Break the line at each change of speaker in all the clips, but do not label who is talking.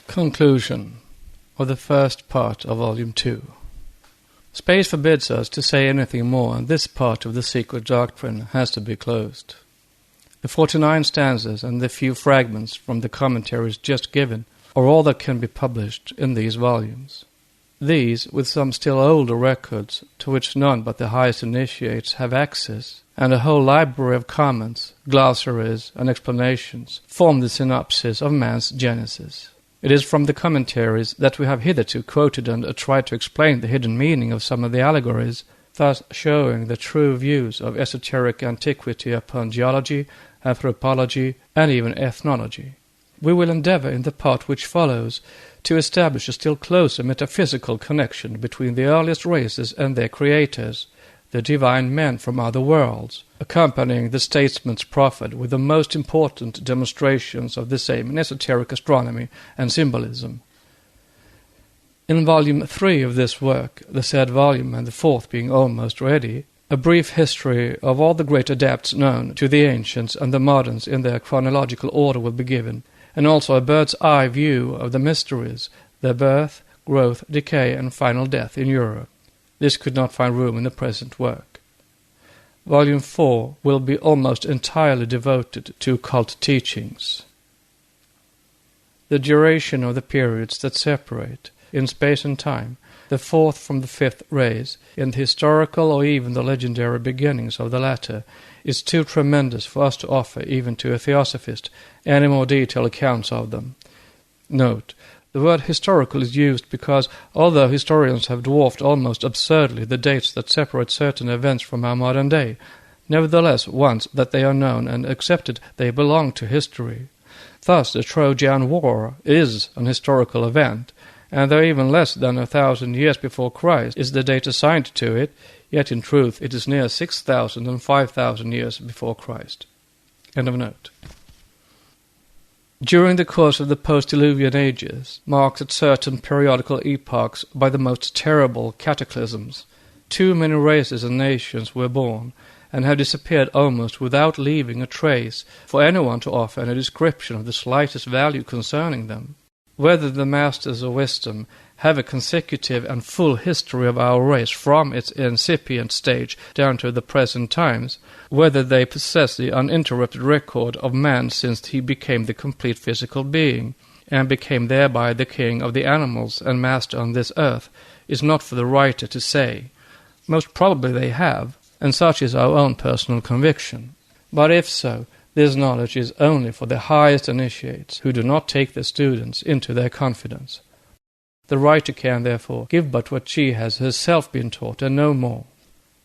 Conclusion of the first part of Volume 2. Space forbids us to say anything more, and this part of the Secret Doctrine has to be closed. The 49 stanzas and the few fragments from the commentaries just given are all that can be published in these volumes. These, with some still older records, to which none but the highest initiates have access, and a whole library of comments, glossaries, and explanations, form the synopsis of man's genesis. It is from the commentaries that we have hitherto quoted and tried to explain the hidden meaning of some of the allegories, thus showing the true views of esoteric antiquity upon geology, anthropology, and even ethnology. We will endeavor in the part which follows to establish a still closer metaphysical connection between the earliest races and their creators, the divine men from other worlds, accompanying the statesman's prophet with the most important demonstrations of the same in esoteric astronomy and symbolism. In Volume 3 of this work, the said volume and the fourth being almost ready, a brief history of all the great adepts known to the ancients and the moderns in their chronological order will be given, and also a bird's-eye view of the mysteries, their birth, growth, decay, and final death in Europe. This could not find room in the present work. Volume 4 will be almost entirely devoted to occult teachings. The duration of the periods that separate, in space and time, the fourth from the fifth rays, in the historical or even the legendary beginnings of the latter, is too tremendous for us to offer even to a theosophist any more detailed accounts of them. Note: the word historical is used because, although historians have dwarfed almost absurdly the dates that separate certain events from our modern day, nevertheless, once that they are known and accepted, they belong to history. Thus, the Trojan War is an historical event, and though even less than 1,000 years before Christ is the date assigned to it, yet in truth it is near 6,000 and 5,000 years before Christ. End of note. During the course of the post-Diluvian ages, marked at certain periodical epochs by the most terrible cataclysms, too many races and nations were born, and have disappeared almost without leaving a trace for anyone to offer any description of the slightest value concerning them. Whether the masters of wisdom have a consecutive and full history of our race from its incipient stage down to the present times, whether they possess the uninterrupted record of man since he became the complete physical being, and became thereby the king of the animals and master on this earth, is not for the writer to say. Most probably they have, and such is our own personal conviction. But if so, this knowledge is only for the highest initiates, who do not take their students into their confidence. The writer can, therefore, give but what she has herself been taught, and no more.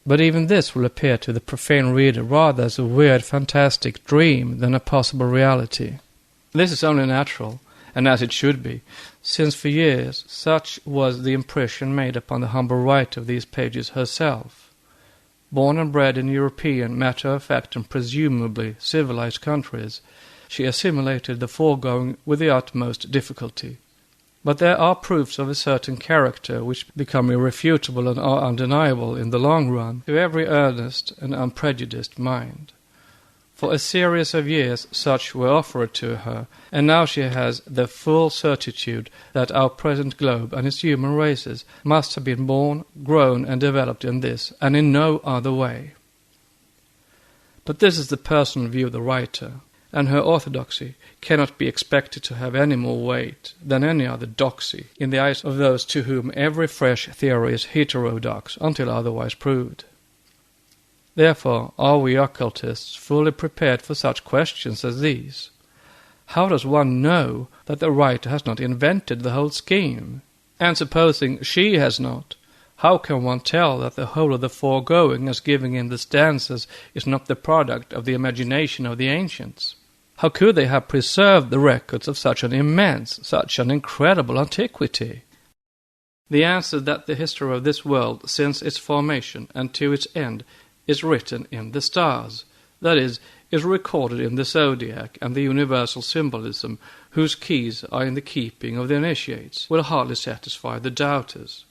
But even this will appear to the profane reader rather as a weird, fantastic dream than a possible reality. This is only natural, and as it should be, since for years such was the impression made upon the humble writer of these pages herself. Born and bred in European, matter-of-fact and presumably civilized countries, she assimilated the foregoing with the utmost difficulty. But there are proofs of a certain character which become irrefutable and are undeniable in the long run to every earnest and unprejudiced mind. For a series of years such were offered to her, and now she has the full certitude that our present globe and its human races must have been born, grown, and developed in this, and in no other way. But this is the personal view of the writer, and her orthodoxy cannot be expected to have any more weight than any other doxy in the eyes of those to whom every fresh theory is heterodox until otherwise proved. Therefore, are we occultists fully prepared for such questions as these? How does one know that the writer has not invented the whole scheme? And supposing she has not, how can one tell that the whole of the foregoing as given in the stanzas is not the product of the imagination of the ancients? How could they have preserved the records of such an immense, such an incredible antiquity? The answer that the history of this world since its formation and to its end is written in the stars, that is recorded in the zodiac and the universal symbolism whose keys are in the keeping of the initiates, will hardly satisfy the doubters.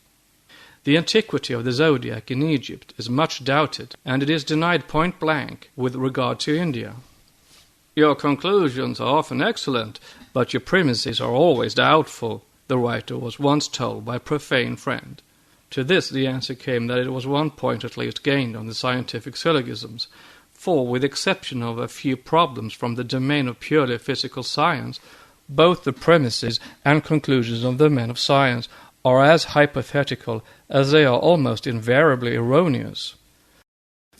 The antiquity of the zodiac in Egypt is much doubted, and it is denied point blank with regard to India. "Your conclusions are often excellent, but your premises are always doubtful," the writer was once told by a profane friend. To this the answer came that it was one point at least gained on the scientific syllogisms, for with the exception of a few problems from the domain of purely physical science, both the premises and conclusions of the men of science are as hypothetical as they are almost invariably erroneous.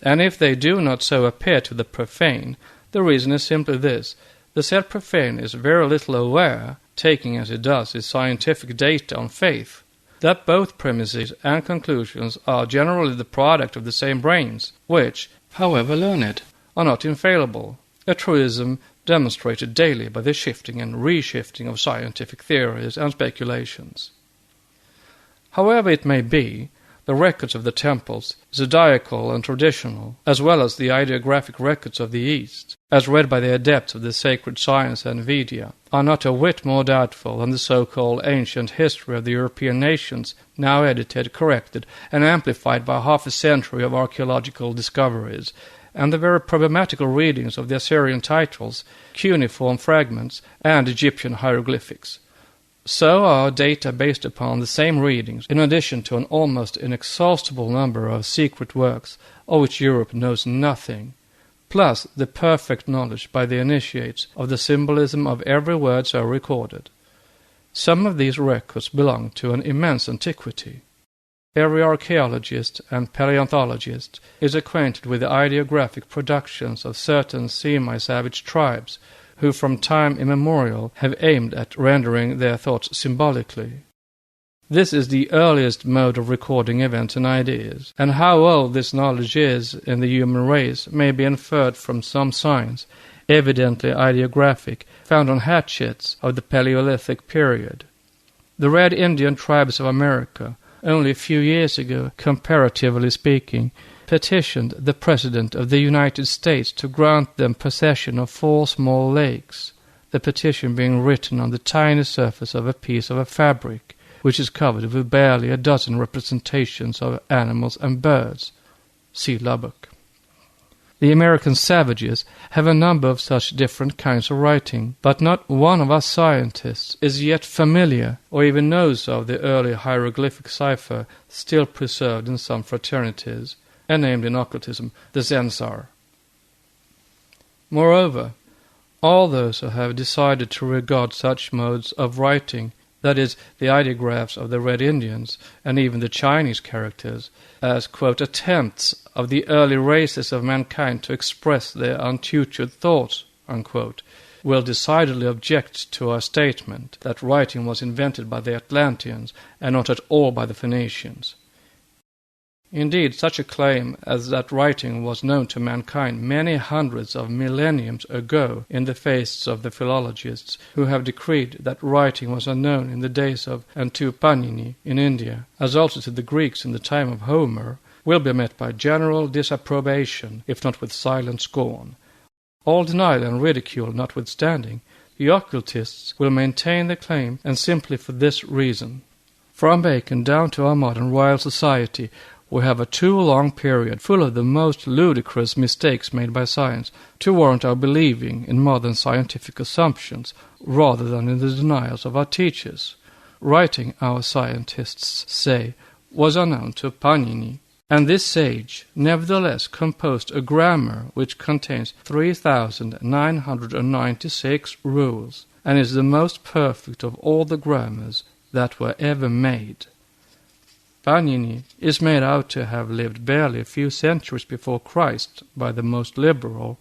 And if they do not so appear to the profane, the reason is simply this: the said profane is very little aware, taking as he does his scientific data on faith, that both premises and conclusions are generally the product of the same brains, which, however learned, are not infallible, a truism demonstrated daily by the shifting and reshifting of scientific theories and speculations. However it may be, the records of the temples, zodiacal and traditional, as well as the ideographic records of the East, as read by the adepts of the sacred science and Vidya, are not a whit more doubtful than the so-called ancient history of the European nations, now edited, corrected, and amplified by half a century of archaeological discoveries, and the very problematical readings of the Assyrian titles, cuneiform fragments, and Egyptian hieroglyphics. So are data based upon the same readings, in addition to an almost inexhaustible number of secret works, of which Europe knows nothing, plus the perfect knowledge by the initiates of the symbolism of every word so recorded. Some of these records belong to an immense antiquity. Every archaeologist and paleontologist is acquainted with the ideographic productions of certain semi-savage tribes, who from time immemorial have aimed at rendering their thoughts symbolically. This is the earliest mode of recording events and ideas, and how old this knowledge is in the human race may be inferred from some signs, evidently ideographic, found on hatchets of the Paleolithic period. The Red Indian tribes of America, only a few years ago, comparatively speaking, petitioned the President of the United States to grant them possession of 4 small lakes, the petition being written on the tiny surface of a piece of a fabric, which is covered with barely a dozen representations of animals and birds. See Lubbock. The American savages have a number of such different kinds of writing, but not one of us scientists is yet familiar or even knows of the early hieroglyphic cipher still preserved in some fraternities, and named in occultism the Zensar. Moreover, all those who have decided to regard such modes of writing, that is, the ideographs of the Red Indians and even the Chinese characters, as, quote, attempts of the early races of mankind to express their untutored thoughts, unquote, will decidedly object to our statement that writing was invented by the Atlanteans and not at all by the Phoenicians. Indeed, such a claim as that writing was known to mankind many hundreds of millenniums ago in the face of the philologists who have decreed that writing was unknown in the days of Panini in India, as also to the Greeks in the time of Homer, will be met by general disapprobation, if not with silent scorn. All denial and ridicule notwithstanding, the occultists will maintain the claim, and simply for this reason. From Bacon down to our modern Royal Society, we have a too long period full of the most ludicrous mistakes made by science to warrant our believing in modern scientific assumptions rather than in the denials of our teachers. Writing, our scientists say, was unknown to Panini, and this sage nevertheless composed a grammar which contains 3,996 rules, and is the most perfect of all the grammars that were ever made. Panini is made out to have lived barely a few centuries before Christ by the most liberal,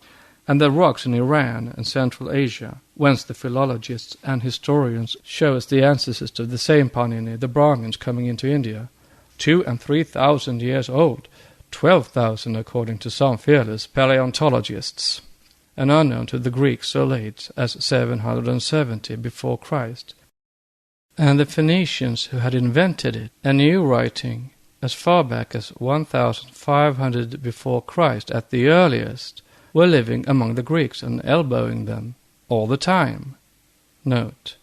and the rocks in Iran and Central Asia, whence the philologists and historians show us the ancestors of the same Panini, the Brahmins coming into India, 2,000 and 3,000 years old, 12,000 according to some fearless paleontologists, and unknown to the Greeks so late as 770 before Christ. And the Phoenicians who had invented it and knew writing as far back as 1,500 before Christ at the earliest were living among the Greeks and elbowing them all the time. Note: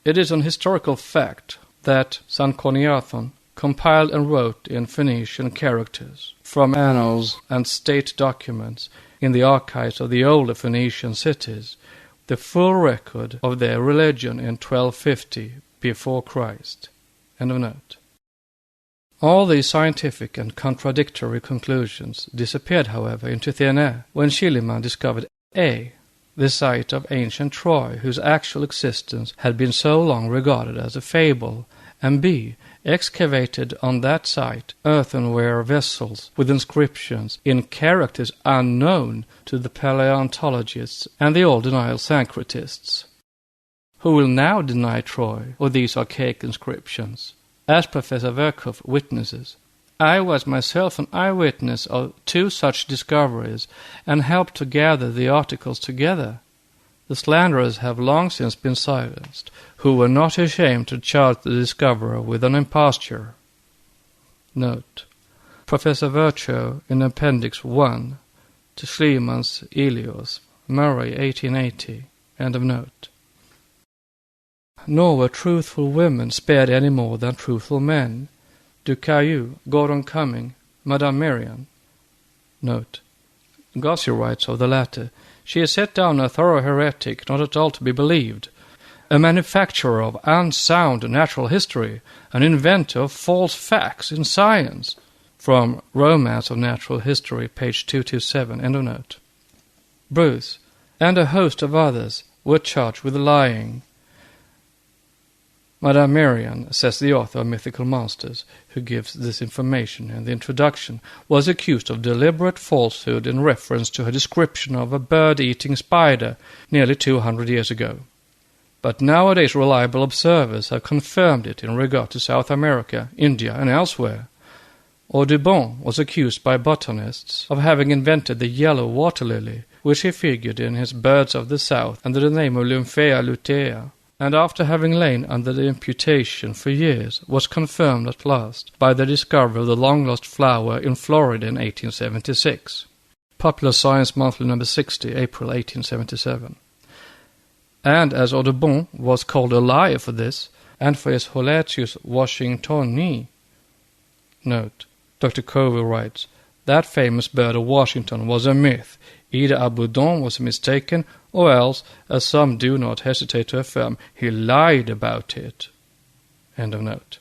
it is an historical fact that Sanchoniathon compiled and wrote in Phoenician characters from annals and state documents in the archives of the older Phoenician cities the full record of their religion in 1250 before Christ. End of note. All these scientific and contradictory conclusions disappeared, however, into thin air when Schliemann discovered A, the site of ancient Troy, whose actual existence had been so long regarded as a fable, and B, excavated on that site earthenware vessels with inscriptions in characters unknown to the paleontologists and the old denial Sankritists. Who will now deny Troy or these archaic inscriptions? As Professor Virchow witnesses, I was myself an eyewitness of 2 such discoveries and helped to gather the articles together. The slanderers have long since been silenced, who were not ashamed to charge the discoverer with an imposture. Note: Professor Virchow in Appendix 1 to Schliemann's Ilios, Murray, 1880. End of note. Nor were truthful women spared any more than truthful men. Du Caillou, Gordon Cumming, Madame Merian. Note: Gossi writes of the latter, she is set down a thorough heretic, not at all to be believed, a manufacturer of unsound natural history, an inventor of false facts in science. From Romance of Natural History, page 227, end of note. Bruce, and a host of others, were charged with lying. Madame Merian, says the author of Mythical Monsters, who gives this information in the introduction, was accused of deliberate falsehood in reference to her description of a bird-eating spider nearly 200 years ago. But nowadays reliable observers have confirmed it in regard to South America, India, and elsewhere. Audubon was accused by botanists of having invented the yellow water lily, which he figured in his Birds of the South under the name of Lymphea lutea, and after having lain under the imputation for years, was confirmed at last by the discovery of the long-lost flower in Florida in 1876. Popular Science Monthly number 60, April 1877. And as Audubon was called a liar for this, and for his Holatius washingtoni, note, Dr. Covey writes, that famous bird of Washington was a myth. Either Audubon was mistaken, or else, as some do not hesitate to affirm, he lied about it. End of note.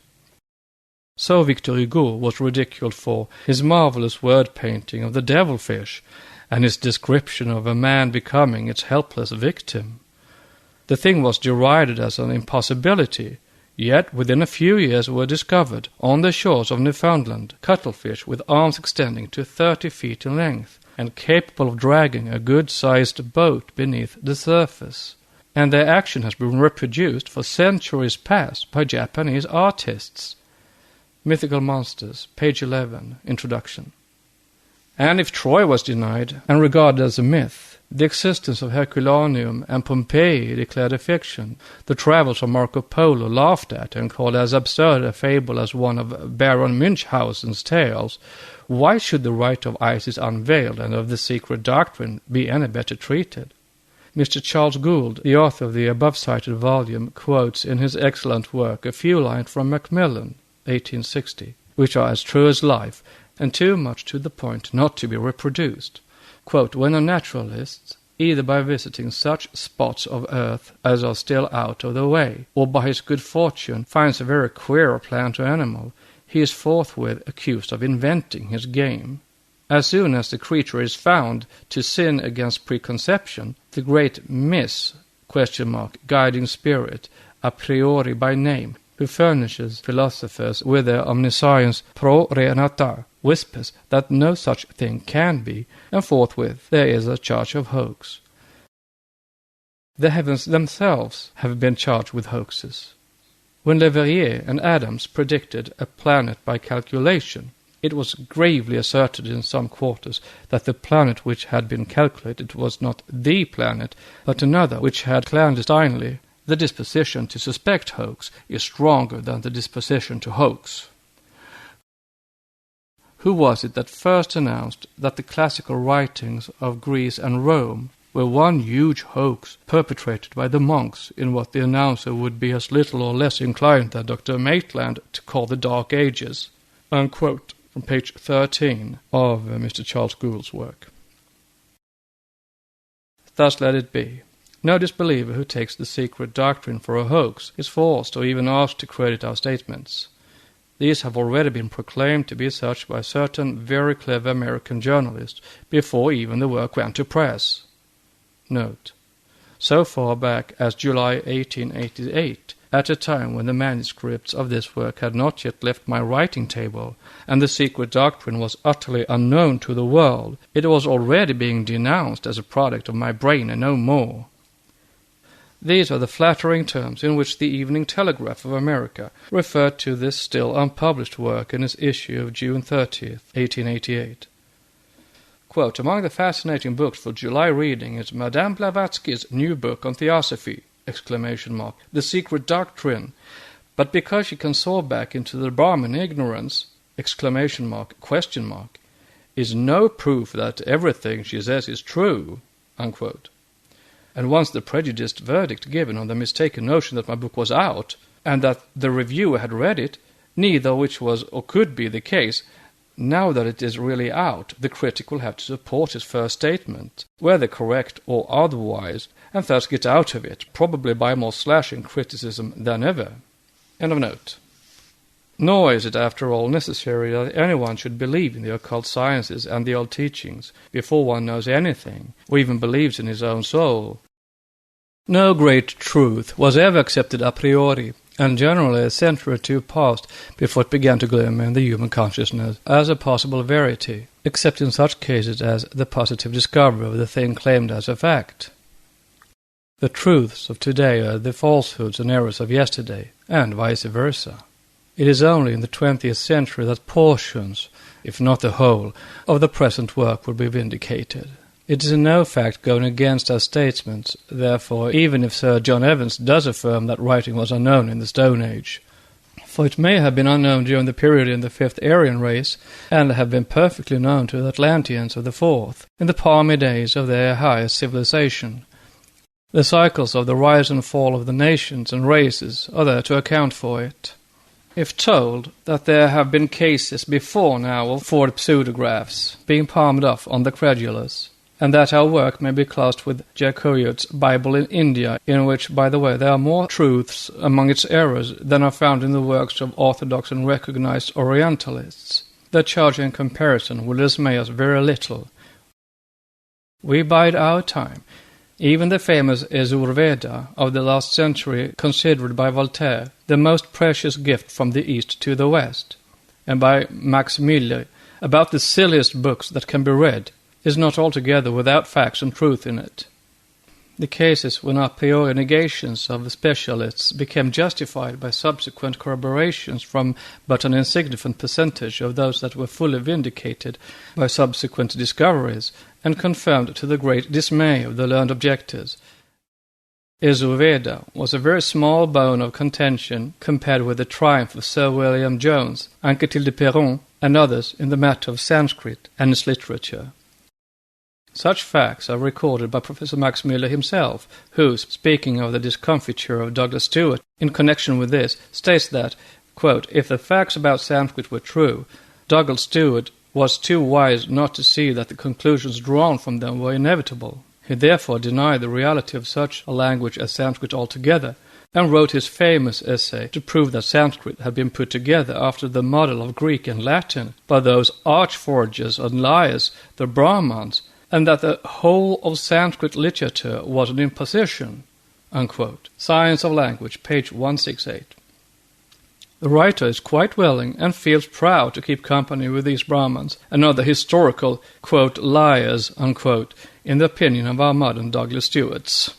So Victor Hugo was ridiculed for his marvelous word-painting of the devilfish, and his description of a man becoming its helpless victim. The thing was derided as an impossibility, yet within a few years were discovered, on the shores of Newfoundland, cuttlefish with arms extending to 30 feet in length, and capable of dragging a good-sized boat beneath the surface. And their action has been reproduced for centuries past by Japanese artists. Mythical Monsters, page 11, introduction. And if Troy was denied and regarded as a myth, the existence of Herculaneum and Pompeii declared a fiction, the travels of Marco Polo laughed at and called as absurd a fable as one of Baron Munchausen's tales, why should the rite of Isis Unveiled and of the Secret Doctrine be any better treated? Mr. Charles Gould, the author of the above-cited volume, quotes in his excellent work a few lines from Macmillan, 1860, which are as true as life, and too much to the point not to be reproduced. Quote, when a naturalist, either by visiting such spots of earth as are still out of the way, or by his good fortune finds a very queer plant or animal, he is forthwith accused of inventing his game. As soon as the creature is found to sin against preconception, the great guiding spirit, a priori by name, who furnishes philosophers with their omniscience pro re nata, whispers that no such thing can be, and forthwith there is a charge of hoax. The heavens themselves have been charged with hoaxes. When Leverrier and Adams predicted a planet by calculation, it was gravely asserted in some quarters that the planet which had been calculated was not the planet, but another which had clandestinely. The disposition to suspect hoax is stronger than the disposition to hoax. Who was it that first announced that the classical writings of Greece and Rome were one huge hoax perpetrated by the monks in what the announcer would be as little or less inclined than Dr. Maitland to call the Dark Ages? Unquote, from page 13 of Mr. Charles Gould's work. Thus let it be. No disbeliever who takes the Secret Doctrine for a hoax is forced or even asked to credit our statements. These have already been proclaimed to be such by certain very clever American journalists before even the work went to press. Note: so far back as July 1888, at a time when the manuscripts of this work had not yet left my writing table, and the Secret Doctrine was utterly unknown to the world, it was already being denounced as a product of my brain and no more. These are the flattering terms in which the Evening Telegraph of America referred to this still unpublished work in its issue of June 30th, 1888. Quote, among the fascinating books for July reading is Madame Blavatsky's new book on Theosophy, ! The Secret Doctrine. But because she can soar back into the Brahmin ignorance, ! Is no proof that everything she says is true, unquote. And once the prejudiced verdict given on the mistaken notion that my book was out, and that the reviewer had read it, neither which was or could be the case, now that it is really out, the critic will have to support his first statement, whether correct or otherwise, and thus get out of it, probably by more slashing criticism than ever. End of note. Nor is it, after all, necessary that anyone should believe in the occult sciences and the old teachings before one knows anything, or even believes in his own soul. No great truth was ever accepted a priori, and generally a century or two passed before it began to glimmer in the human consciousness as a possible verity, except in such cases as the positive discovery of the thing claimed as a fact. The truths of today are the falsehoods and errors of yesterday, and vice versa. It is only in the 20th century that portions, if not the whole, of the present work will be vindicated. It is in no fact going against our statements, therefore, even if Sir John Evans does affirm that writing was unknown in the Stone Age. For it may have been unknown during the period in the Fifth Aryan race, and have been perfectly known to the Atlanteans of the Fourth, in the palmy days of their highest civilization. The cycles of the rise and fall of the nations and races are there to account for it. If told that there have been cases before now of forged pseudographs being palmed off on the credulous, and that our work may be classed with Jacquard's Bible in India, in which, by the way, there are more truths among its errors than are found in the works of orthodox and recognized Orientalists, the charge in comparison will dismay us very little. We bide our time. Even the famous Yajur-Veda of the last century considered by Voltaire the most precious gift from the East to the West, and by Max Muller about the silliest books that can be read, is not altogether without facts and truth in it. The cases when a priori negations of the specialists became justified by subsequent corroborations from but an insignificant percentage of those that were fully vindicated by subsequent discoveries, and confirmed to the great dismay of the learned objectors. Yajur-Veda was a very small bone of contention compared with the triumph of Sir William Jones, Anquetil de Perron, and others in the matter of Sanskrit and its literature. Such facts are recorded by Professor Max Muller himself, who, speaking of the discomfiture of Douglas Stewart in connection with this, states that, quote, if the facts about Sanskrit were true, Douglas Stewart was too wise not to see that the conclusions drawn from them were inevitable. He therefore denied the reality of such a language as Sanskrit altogether, and wrote his famous essay to prove that Sanskrit had been put together after the model of Greek and Latin by those arch-forgers and liars, the Brahmans, and that the whole of Sanskrit literature was an imposition, unquote. Science of Language, page 168. The writer is quite willing and feels proud to keep company with these Brahmans and other historical, quote, liars, unquote, in the opinion of our modern Douglas Stewarts.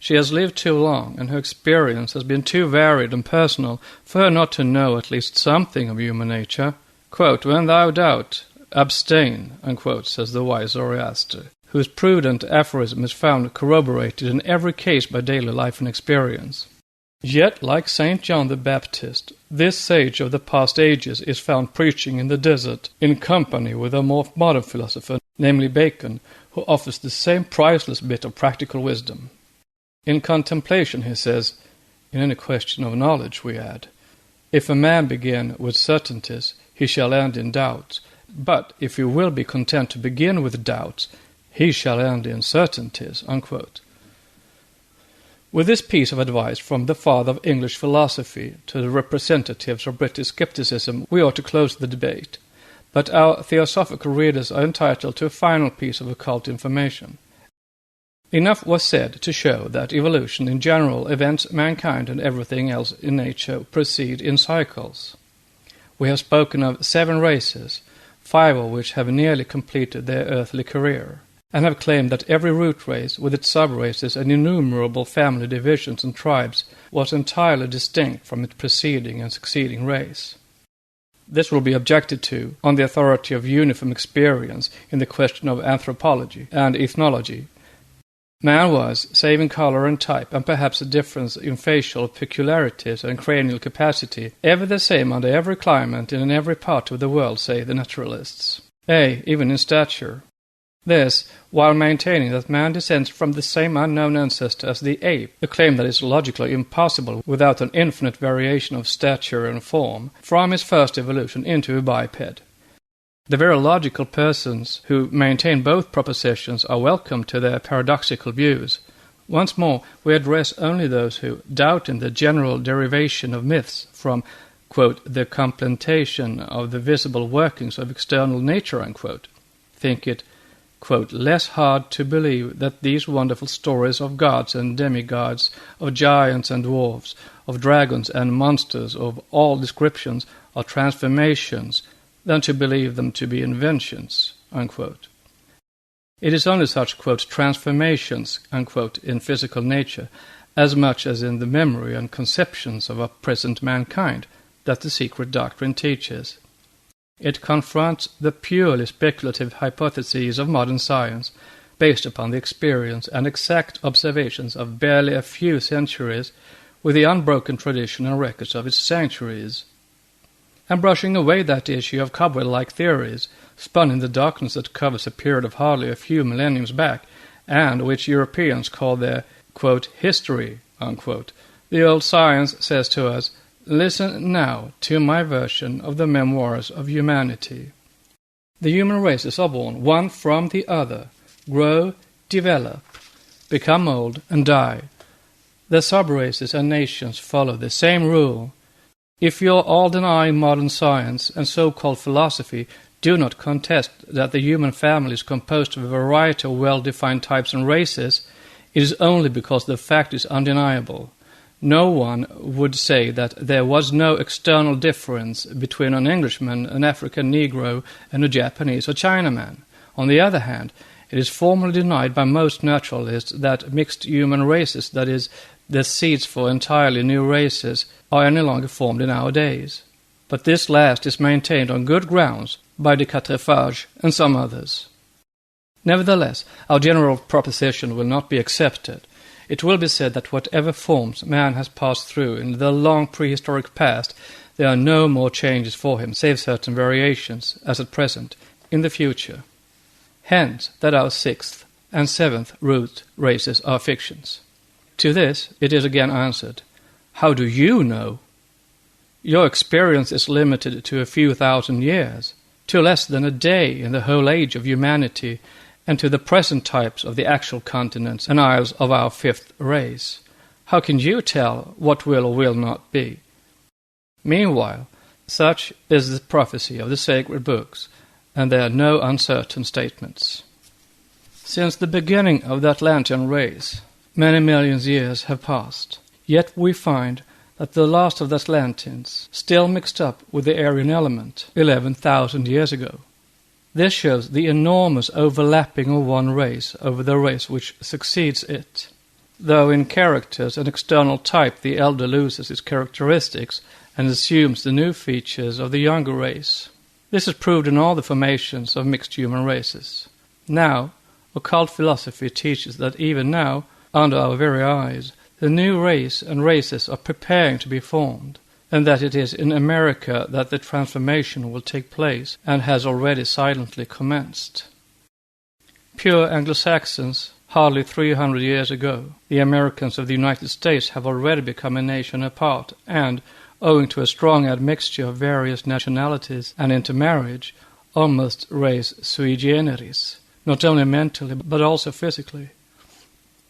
She has lived too long, and her experience has been too varied and personal for her not to know at least something of human nature. Quote, when thou doubt, abstain, unquote, says the wise Zoroaster, whose prudent aphorism is found corroborated in every case by daily life and experience. Yet, like St. John the Baptist, this sage of the past ages is found preaching in the desert in company with a more modern philosopher, namely Bacon, who offers the same priceless bit of practical wisdom. In contemplation, he says, in any question of knowledge, we add, if a man begin with certainties, he shall end in doubts, but if he will be content to begin with doubts, he shall end in certainties, unquote. With this piece of advice from the father of English philosophy to the representatives of British skepticism, we ought to close the debate. But our theosophical readers are entitled to a final piece of occult information. Enough was said to show that evolution in general, events, mankind, and everything else in nature proceed in cycles. We have spoken of 7 races, 5 of which have nearly completed their earthly career, and have claimed that every root race, with its sub-races and innumerable family divisions and tribes, was entirely distinct from its preceding and succeeding race. This will be objected to on the authority of uniform experience in the question of anthropology and ethnology. Man was, save in color and type, and perhaps a difference in facial peculiarities and cranial capacity, ever the same under every climate and in every part of the world, say the naturalists. Even in stature. This, while maintaining that man descends from the same unknown ancestor as the ape, a claim that is logically impossible without an infinite variation of stature and form, from his first evolution into a biped. The very logical persons who maintain both propositions are welcome to their paradoxical views. Once more, we address only those who doubt in the general derivation of myths from, quote, the complementation of the visible workings of external nature, unquote. Think it, quote, less hard to believe that these wonderful stories of gods and demigods, of giants and dwarfs, of dragons and monsters of all descriptions are transformations, than to believe them to be inventions, unquote. It is only such, quote, transformations, unquote, in physical nature, as much as in the memory and conceptions of our present mankind, that the Secret Doctrine teaches. It confronts the purely speculative hypotheses of modern science, based upon the experience and exact observations of barely a few centuries, with the unbroken tradition and records of its centuries. And brushing away that issue of cobweb-like theories, spun in the darkness that covers a period of hardly a few millenniums back, and which Europeans call their, quote, history, unquote, the old science says to us, listen now to my version of the memoirs of humanity. The human races are born one from the other, grow, develop, become old, and die. The sub-races and nations follow the same rule. If you all denying modern science and so-called philosophy do not contest that the human family is composed of a variety of well-defined types and races, it is only because the fact is undeniable. No one would say that there was no external difference between an Englishman, an African Negro, and a Japanese or Chinaman. On the other hand, it is formally denied by most naturalists that mixed human races, that is, the seeds for entirely new races, are any longer formed in our days. But this last is maintained on good grounds by de Quatrefages and some others. Nevertheless, our general proposition will not be accepted. It will be said that whatever forms man has passed through in the long prehistoric past, there are no more changes for him, save certain variations, as at present, in the future. Hence, that our 6th and 7th root races are fictions. To this it is again answered, how do you know? Your experience is limited to a few thousand years, to less than a day in the whole age of humanity, and to the present types of the actual continents and isles of our 5th race. How can you tell what will or will not be? Meanwhile, such is the prophecy of the sacred books, and there are no uncertain statements. Since the beginning of the Atlantean race, many millions of years have passed, yet we find that the last of the Atlanteans still mixed up with the Aryan element 11,000 years ago. This shows the enormous overlapping of one race over the race which succeeds it. Though in characters and external type the elder loses its characteristics and assumes the new features of the younger race. This is proved in all the formations of mixed human races. Now, occult philosophy teaches that even now, under our very eyes, the new race and races are preparing to be formed, and that it is in America that the transformation will take place and has already silently commenced. Pure Anglo-Saxons, hardly 300 years ago, the Americans of the United States have already become a nation apart and, owing to a strong admixture of various nationalities and intermarriage, almost race sui generis. not only mentally but also physically.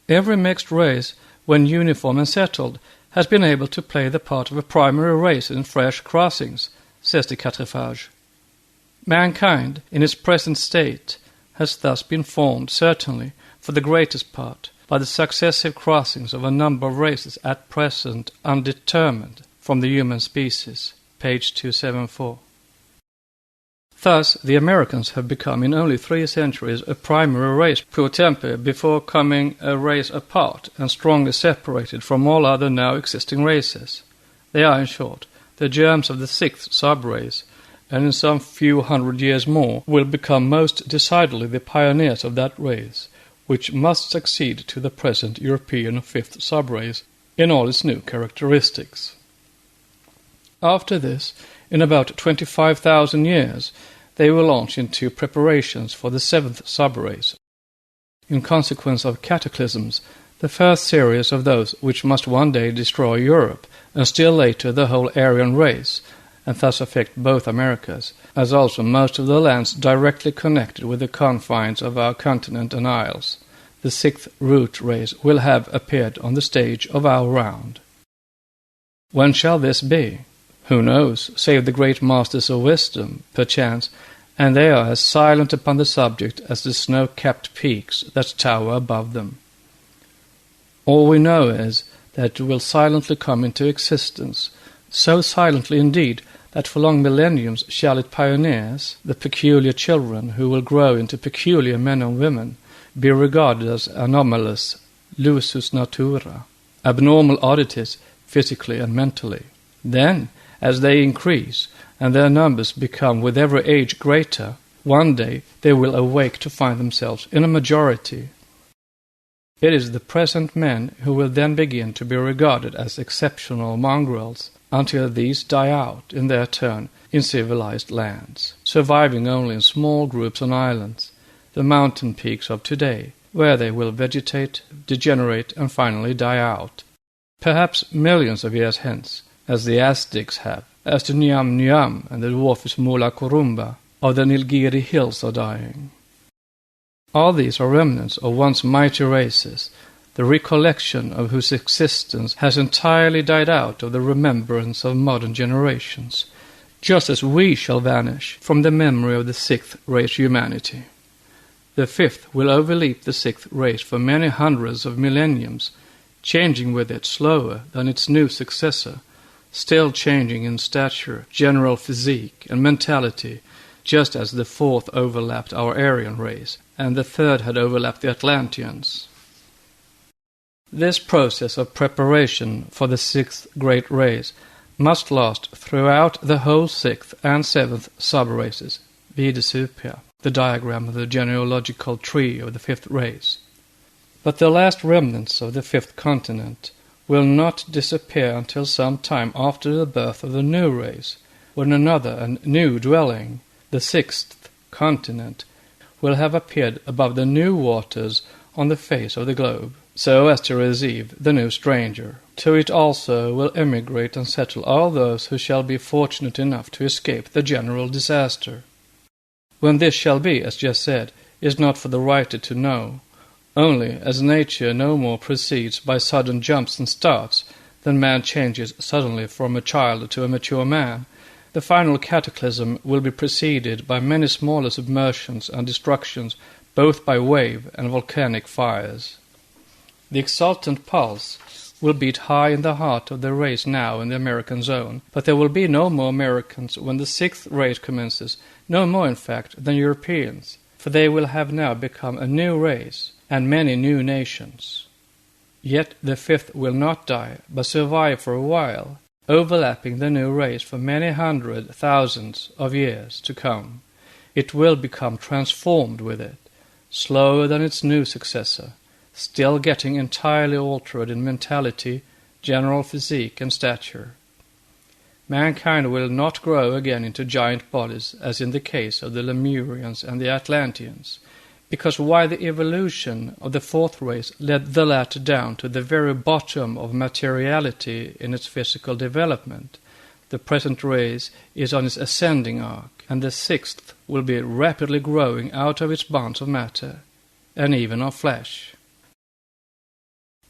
Every mixed race, when uniform and settled, has been able to play the part of a primary race in fresh crossings, says the Quatrefages. Mankind, in its present state, has thus been formed, certainly, for the greatest part, by the successive crossings of a number of races at present undetermined from the human species, page 274. Thus, the Americans have become in only 3 centuries a primary race pro tempore before coming a race apart and strongly separated from all other now existing races. They are, in short, the germs of the 6th sub-race, and in some few hundred years more will become most decidedly the pioneers of that race, which must succeed to the present European 5th sub-race in all its new characteristics. After this, in about 25,000 years, they will launch into preparations for the 7th sub-race. In consequence of cataclysms, the first series of those which must one day destroy Europe, and still later the whole Aryan race, and thus affect both Americas, as also most of the lands directly connected with the confines of our continent and isles. The 6th root race will have appeared on the stage of our round. When shall this be? Who knows, save the great masters of wisdom, perchance, and they are as silent upon the subject as the snow-capped peaks that tower above them. All we know is that it will silently come into existence, so silently indeed that for long millenniums shall it pioneers, the peculiar children who will grow into peculiar men and women, be regarded as anomalous, lusus natura, abnormal oddities physically and mentally. Then, as they increase, and their numbers become with every age greater, one day they will awake to find themselves in a majority. It is the present men who will then begin to be regarded as exceptional mongrels, until these die out in their turn in civilized lands, surviving only in small groups on islands, the mountain peaks of today, where they will vegetate, degenerate, and finally die out, perhaps millions of years hence, as the Aztecs have, as the Niam Niam and the dwarfish Mula Corumba of the Nilgiri hills are dying. All these are remnants of once mighty races, the recollection of whose existence has entirely died out of the remembrance of modern generations, just as we shall vanish from the memory of the 6th race humanity. The 5th will overleap the 6th race for many hundreds of millenniums, changing with it slower than its new successor, still changing in stature, general physique, and mentality, just as the 4th overlapped our Aryan race, and the 3rd had overlapped the Atlanteans. This process of preparation for the 6th great race must last throughout the whole 6th and 7th sub-races, vide supra, the diagram of the genealogical tree of the 5th race. But the last remnants of the 5th continent will not disappear until some time after the birth of the new race, when another and new dwelling, the 6th continent, will have appeared above the new waters on the face of the globe, so as to receive the new stranger. To it also will emigrate and settle all those who shall be fortunate enough to escape the general disaster. When this shall be, as just said, is not for the writer to know, only as nature no more proceeds by sudden jumps and starts than man changes suddenly from a child to a mature man, the final cataclysm will be preceded by many smaller submersions and destructions, both by wave and volcanic fires. The exultant pulse will beat high in the heart of the race now in the American zone, but there will be no more Americans when the 6th race commences, no more in fact than Europeans, for they will have now become a new race, and many new nations. Yet the 5th will not die, but survive for a while, overlapping the new race for many hundred thousands of years to come. It will become transformed with it, slower than its new successor, still getting entirely altered in mentality, general physique, and stature. Mankind will not grow again into giant bodies, as in the case of the Lemurians and the Atlanteans, because while the evolution of the 4th race led the latter down to the very bottom of materiality in its physical development, the present race is on its ascending arc, and the sixth will be rapidly growing out of its bonds of matter, and even of flesh.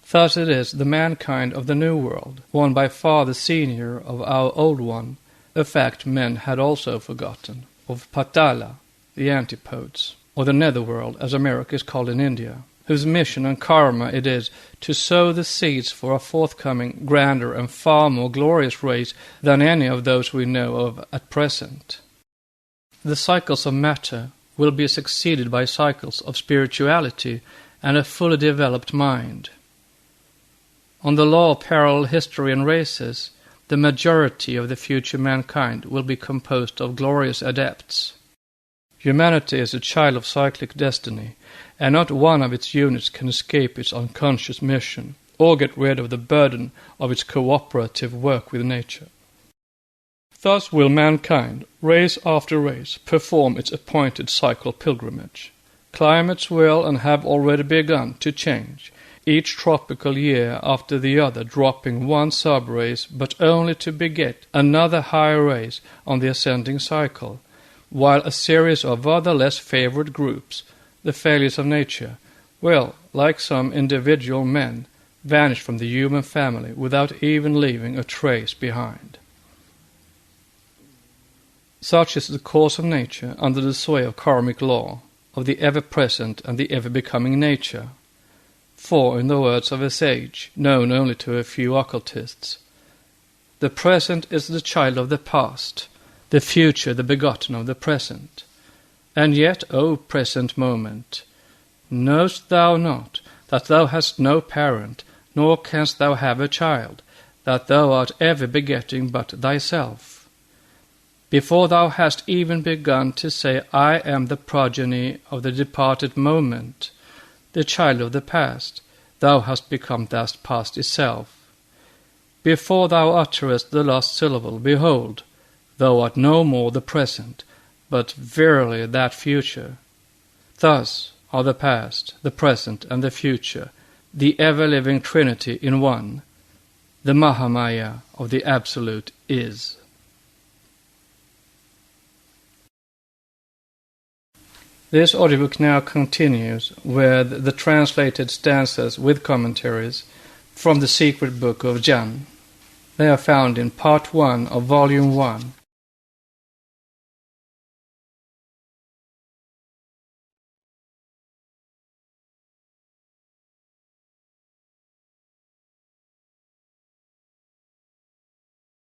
Thus it is the mankind of the New World, one by far the senior of our old one, a fact men had also forgotten, of Patala, the antipodes, or the netherworld as America is called in India, whose mission and karma it is to sow the seeds for a forthcoming, grander and far more glorious race than any of those we know of at present. The cycles of matter will be succeeded by cycles of spirituality and a fully developed mind. On the law of parallel history and races, the majority of the future mankind will be composed of glorious adepts. Humanity is a child of cyclic destiny, and not one of its units can escape its unconscious mission, or get rid of the burden of its cooperative work with nature. Thus will mankind, race after race, perform its appointed cycle pilgrimage. Climates will and have already begun to change, each tropical year after the other dropping one sub-race, but only to beget another higher race on the ascending cycle, while a series of other less favored groups, the failures of nature, will, like some individual men, vanish from the human family without even leaving a trace behind. Such is the course of nature under the sway of karmic law, of the ever-present and the ever-becoming nature. For, in the words of a sage, known only to a few occultists, the present is the child of the past, the future the begotten of the present. And yet, O present moment, knowest thou not that thou hast no parent, nor canst thou have a child, that thou art ever begetting but thyself? Before thou hast even begun to say, I am the progeny of the departed moment, the child of the past, thou hast become that past itself. Before thou utterest the last syllable, behold, thou art no more the present, but verily that future. Thus are the past, the present, and the future, the ever-living Trinity in one, the Mahamaya of the Absolute is. This audiobook now continues with the translated stanzas with commentaries from the Secret Book of Dzyan. They are found in Part 1 of Volume 1,